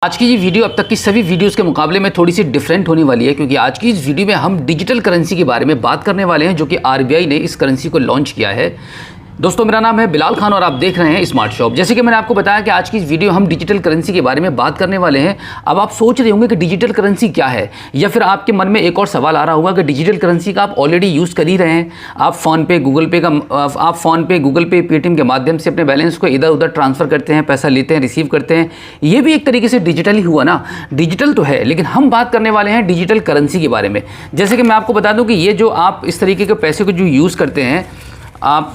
आज की ये वीडियो अब तक की सभी वीडियोस के मुकाबले में थोड़ी सी डिफरेंट होने वाली है, क्योंकि आज की इस वीडियो में हम डिजिटल करेंसी के बारे में बात करने वाले हैं, जो कि आरबीआई ने इस करेंसी को लॉन्च किया है। दोस्तों, मेरा नाम है बिलाल खान और आप देख रहे हैं स्मार्ट शॉप। जैसे कि मैंने आपको बताया कि आज की इस वीडियो हम डिजिटल करेंसी के बारे में बात करने वाले हैं। अब आप सोच रहे होंगे कि डिजिटल करेंसी क्या है, या फिर आपके मन में एक और सवाल आ रहा होगा कि डिजिटल करेंसी का आप ऑलरेडी यूज़ कर ही रहे हैं। आप फ़ोन पे, गूगल पे, पेटीएम के माध्यम से अपने बैलेंस को इधर उधर ट्रांसफ़र करते हैं, पैसा लेते हैं, रिसीव करते हैं। ये भी एक तरीके से डिजिटल ही हुआ ना। डिजिटल तो है, लेकिन हम बात करने वाले हैं डिजिटल करेंसी के बारे में। जैसे कि मैं आपको बता दूँ कि ये जो आप इस तरीके के पैसे को जो यूज़ करते हैं, आप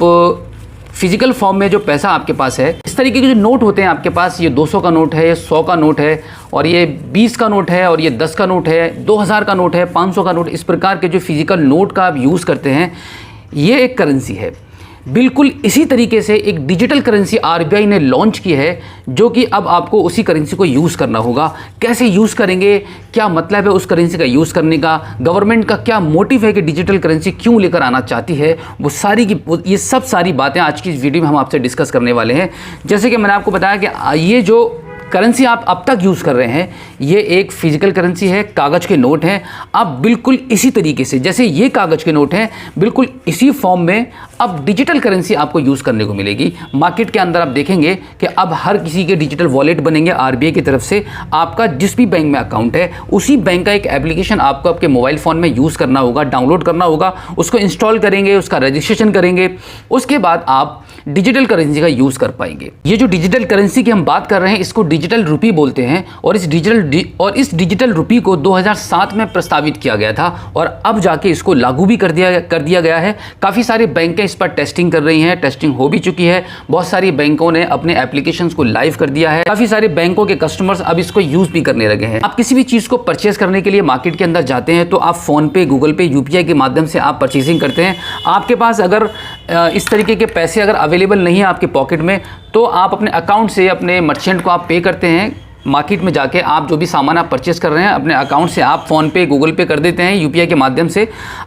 फिजिकल फॉर्म में जो पैसा आपके पास है, इस तरीके के जो नोट होते हैं आपके पास, ये 200 का नोट है, ये 100 का नोट है, और ये 20 का नोट है, और ये 10 का नोट है, 2000 का नोट है, 500 का नोट, इस प्रकार के जो फिजिकल नोट का आप यूज़ करते हैं, ये एक करेंसी है। बिल्कुल इसी तरीके से एक डिजिटल करेंसी आरबीआई ने लॉन्च की है, जो कि अब आपको उसी करेंसी को यूज़ करना होगा। कैसे यूज़ करेंगे, क्या मतलब है उस करेंसी का यूज़ करने का, गवर्नमेंट का क्या मोटिव है कि डिजिटल करेंसी क्यों लेकर आना चाहती है, ये सब सारी बातें आज की इस वीडियो में हम आपसे डिस्कस करने वाले हैं। जैसे कि मैंने आपको बताया कि ये जो करेंसी आप अब तक यूज़ कर रहे हैं, ये एक फिजिकल करेंसी है, कागज़ के नोट हैं। अब बिल्कुल इसी तरीके से जैसे ये कागज़ के नोट हैं, बिल्कुल इसी फॉर्म में अब डिजिटल करेंसी आपको यूज़ करने को मिलेगी। मार्केट के अंदर आप देखेंगे कि अब हर किसी के डिजिटल वॉलेट बनेंगे आरबीआई की तरफ से। आपका जिस भी बैंक में अकाउंट है, उसी बैंक का एक एप्लीकेशन आपको आपके मोबाइल फ़ोन में यूज़ करना होगा, डाउनलोड करना होगा, उसको इंस्टॉल करेंगे, उसका रजिस्ट्रेशन करेंगे, उसके बाद आप डिजिटल करेंसी का यूज़ कर पाएंगे। ये जो डिजिटल करेंसी की हम बात कर रहे हैं, इसको डिजिटल रुपी बोलते हैं, और इस डिजिटल रुपी को 2007 में प्रस्तावित किया गया था, और अब जाके इसको लागू भी कर दिया गया है। काफ़ी सारे बैंकें इस पर टेस्टिंग कर रही हैं, टेस्टिंग हो भी चुकी है। बहुत सारी बैंकों ने अपने एप्लीकेशंस को लाइव कर दिया है। काफ़ी सारे बैंकों के कस्टमर्स अब इसको यूज़ भी करने लगे हैं। आप किसी भी चीज़ को परचेस करने के लिए मार्केट के अंदर जाते हैं, तो आप फ़ोन पे, गूगल पे, यूपीआई के माध्यम से आप परचेसिंग करते हैं। आपके पास अगर इस तरीके के पैसे अगर अवेलेबल नहीं है आपके पॉकेट में, तो आप अपने अकाउंट से अपने मर्चेंट को आप पे करते हैं। मार्केट में जाके आप जो भी सामान आप परचेस कर रहे हैं, अपने अकाउंट से आप फ़ोन पे, गूगल पे कर देते हैं, यूपीआई के माध्यम से।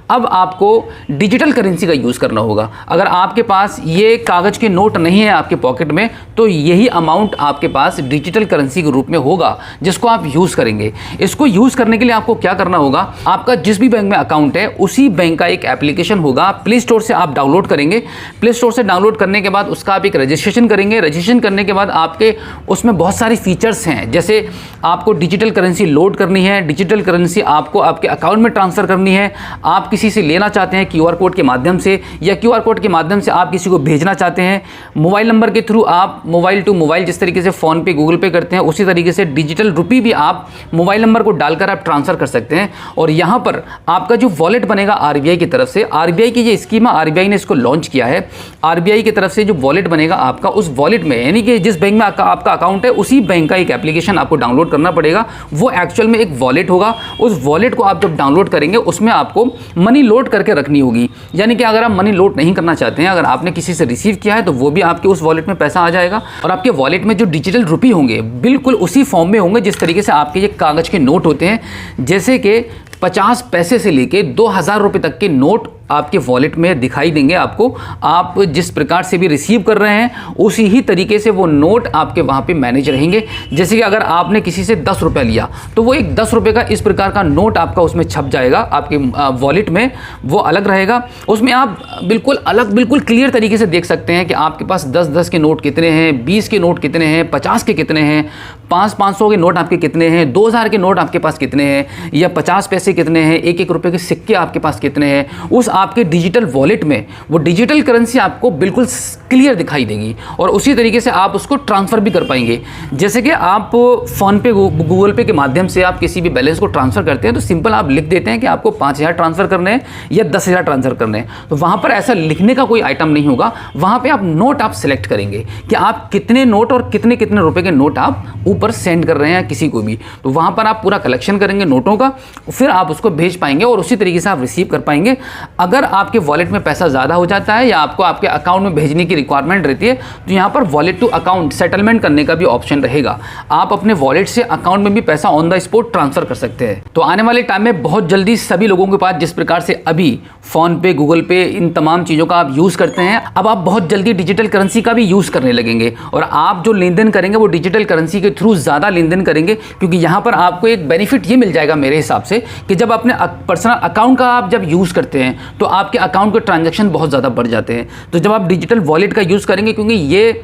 अब आपको डिजिटल करेंसी का यूज़ करना होगा। अगर आपके पास ये कागज़ के नोट नहीं है आपके पॉकेट में, तो यही अमाउंट आपके पास डिजिटल करेंसी के रूप में होगा, जिसको आप यूज़ करेंगे। इसको यूज़ करने के लिए आपको क्या करना होगा, आपका जिस भी बैंक में अकाउंट है, उसी बैंक का एक एप्लीकेशन होगा, प्ले स्टोर से आप डाउनलोड करेंगे। प्ले स्टोर से डाउनलोड करने के बाद उसका आप एक रजिस्ट्रेशन करेंगे। रजिस्ट्रेशन करने के बाद आपके उसमें बहुत सारी फीचर्स हैं, जैसे आपको डिजिटल करेंसी लोड करनी है, डिजिटल करेंसी आपको आपके अकाउंट में ट्रांसफ़र करनी है, आप किसी से लेना चाहते हैं क्यूआर कोड के माध्यम से, या क्यूआर कोड के माध्यम से आप किसी को भेजना चाहते हैं, मोबाइल नंबर के थ्रू आप मोबाइल टू मोबाइल जिस तरीके से फ़ोन पे, गूगल पे करते हैं, उसी तरीके से डिजिटल रुपी भी आप मोबाइल नंबर को डालकर आप ट्रांसफ़र कर सकते हैं। और यहाँ पर आपका जो वॉलेट बनेगा आरबीआई की तरफ से, आरबीआई की ये स्कीम आरबीआई ने इसको लॉन्च किया है। आरबीआई की तरफ से जो वॉलेट बनेगा आपका, उस वॉलेट में, यानी कि जिस बैंक में आपका अकाउंट है, उसी बैंक का एक एप्लीकेशन आपको डाउनलोड करना पड़ेगा। वो एक्चुअल में एक वॉलेट होगा। उस वॉलेट को आप जब डाउनलोड करेंगे, उसमें आपको मनी लोड करके रखनी होगी। यानी कि अगर आप मनी लोड नहीं करना चाहते हैं, अगर आपने किसी से रिसीव किया है, तो वो भी आपके उस वॉलेट में पैसा आ जाएगा। और आपके वॉलेट में जो डिजिटल रुपी होंगे, बिल्कुल उसी फॉर्म में होंगे जिस तरीके से आपके ये कागज़ के नोट होते हैं। जैसे कि 50 पैसे से लेके 2000 रुपये तक के नोट आपके वॉलेट में दिखाई देंगे आपको। आप जिस प्रकार से भी रिसीव कर रहे हैं, उसी ही तरीके से वो नोट आपके वहाँ पे मैनेज रहेंगे। जैसे कि अगर आपने किसी से 10 रुपये लिया, तो वो एक 10 रुपये का इस प्रकार का नोट आपका उसमें छप जाएगा आपके वॉलेट में, वो अलग रहेगा। उसमें आप बिल्कुल क्लियर तरीके से देख सकते हैं कि आपके पास 10-10 के नोट कितने हैं, 20 के नोट कितने हैं, 50 के कितने हैं, 500 के नोट आपके कितने हैं, 2000 के नोट आपके पास कितने हैं, या 50 पैसे कितने हैं, 1-1 रुपये के सिक्के आपके पास कितने हैं। उस आपके डिजिटल वॉलेट में वो डिजिटल करेंसी आपको बिल्कुल क्लियर दिखाई देगी, और उसी तरीके से आप उसको ट्रांसफ़र भी कर पाएंगे। जैसे कि आप फ़ोन पे, गूगल पे के माध्यम से आप किसी भी बैलेंस को ट्रांसफ़र करते हैं, तो सिंपल आप लिख देते हैं कि आपको 5000 ट्रांसफ़र करने हैं या 10,000 ट्रांसफ़र करने हैं। तो वहाँ पर ऐसा लिखने का कोई आइटम नहीं होगा। वहाँ पर आप नोट आप सेलेक्ट करेंगे कि आप कितने नोट और कितने कितने रुपये के नोट आप ऊपर सेंड कर रहे हैं किसी को भी। तो वहाँ पर आप पूरा कलेक्शन करेंगे नोटों का, फिर आप उसको भेज पाएंगे, और उसी तरीके से आप रिसीव कर पाएंगे। अगर आपके वॉलेट में पैसा ज़्यादा हो जाता है, या आपको आपके अकाउंट में भेजने की रिक्वायरमेंट रहती है, तो यहाँ पर वॉलेट टू अकाउंट सेटलमेंट करने का भी ऑप्शन रहेगा। आप अपने वॉलेट से अकाउंट में भी पैसा ऑन द स्पॉट ट्रांसफर कर सकते हैं। तो आने वाले टाइम में बहुत जल्दी सभी लोगों के पास जिस प्रकार से अभी फोन पे, गूगल पे, इन तमाम चीज़ों का आप यूज़ करते हैं, अब आप बहुत जल्दी डिजिटल करेंसी का भी यूज़ करने लगेंगे और आप जो लेन देन करेंगे वो डिजिटल करेंसी के थ्रू ज़्यादा लेन देन करेंगे, क्योंकि यहाँ पर आपको एक बेनिफिट ये मिल जाएगा मेरे हिसाब से कि जब अपने पर्सनल अकाउंट का आप जब यूज़ करते हैं तो आपके अकाउंट के ट्रांजैक्शन बहुत ज़्यादा बढ़ जाते हैं। तो जब आप डिजिटल वॉलेट का यूज़ करेंगे, क्योंकि ये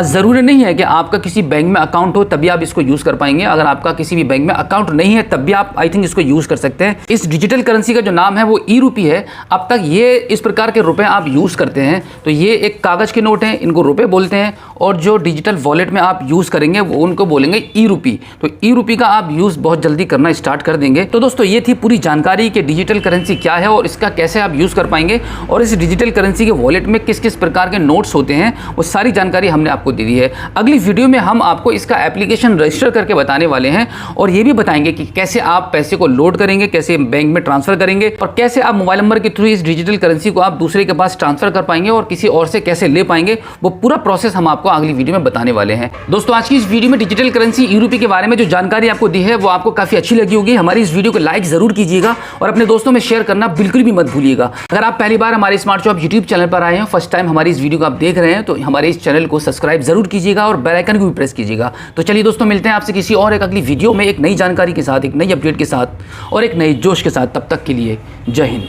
ज़रूरी नहीं है कि आपका किसी बैंक में अकाउंट हो तभी आप इसको यूज़ कर पाएंगे, अगर आपका किसी भी बैंक में अकाउंट नहीं है तब भी आप आई थिंक इसको यूज़ कर सकते हैं। इस डिजिटल करेंसी का जो नाम है वो ई रूपी है। अब तक ये इस प्रकार के रुपए आप यूज़ करते हैं तो ये एक कागज़ के नोट हैं, इनको रुपए बोलते हैं, और जो डिजिटल वॉलेट में आप यूज़ करेंगे वो उनको बोलेंगे ई रूपी। तो ई रूपी का आप यूज़ बहुत जल्दी करना स्टार्ट कर देंगे। तो दोस्तों ये थी पूरी जानकारी कि डिजिटल करेंसी क्या है और इसका कैसे आप यूज़ कर पाएंगे, और इस डिजिटल करेंसी के वॉलेट में किस किस प्रकार के नोट्स होते हैं, वो सारी जानकारी हमने आपको दे दी है। अगली वीडियो में हम आपको इसका एप्लीकेशन रजिस्टर करके बताने वाले हैं और ये भी बताएंगे कि कैसे आप पैसे को लोड करेंगे, कैसे बैंक में ट्रांसफर करेंगे, और कैसे आप मोबाइल नंबर के थ्रू इस डिजिटल करेंसी को आप दूसरे के पास ट्रांसफर कर पाएंगे और किसी और से कैसे ले पाएंगे। वो पूरा प्रोसेस हम आपको अगली वीडियो में बताने वाले हैं। दोस्तों आज की इस वीडियो में डिजिटल करेंसी ई रूपी के बारे में जो जानकारी आपको दी है वो आपको काफी अच्छी लगी होगी। हमारी इस वीडियो को लाइक जरूर कीजिएगा और अपने दोस्तों में शेयर करना बिल्कुल भी मत भूलिएगा। अगर आप पहली बार हमारे स्मार्ट शॉप यूट्यूब चैनल पर आए हैं, फर्स्ट टाइम हमारी इस वीडियो को आप देख रहे हैं, तो हमारे इस चैनल को सब्सक्राइब जरूर कीजिएगा और बेल आइकन को भी प्रेस कीजिएगा। तो चलिए दोस्तों मिलते हैं आपसे किसी और एक अगली वीडियो में एक नई जानकारी के साथ, एक नई अपडेट के साथ और एक नए जोश के साथ। तब तक के लिए जय हिंद।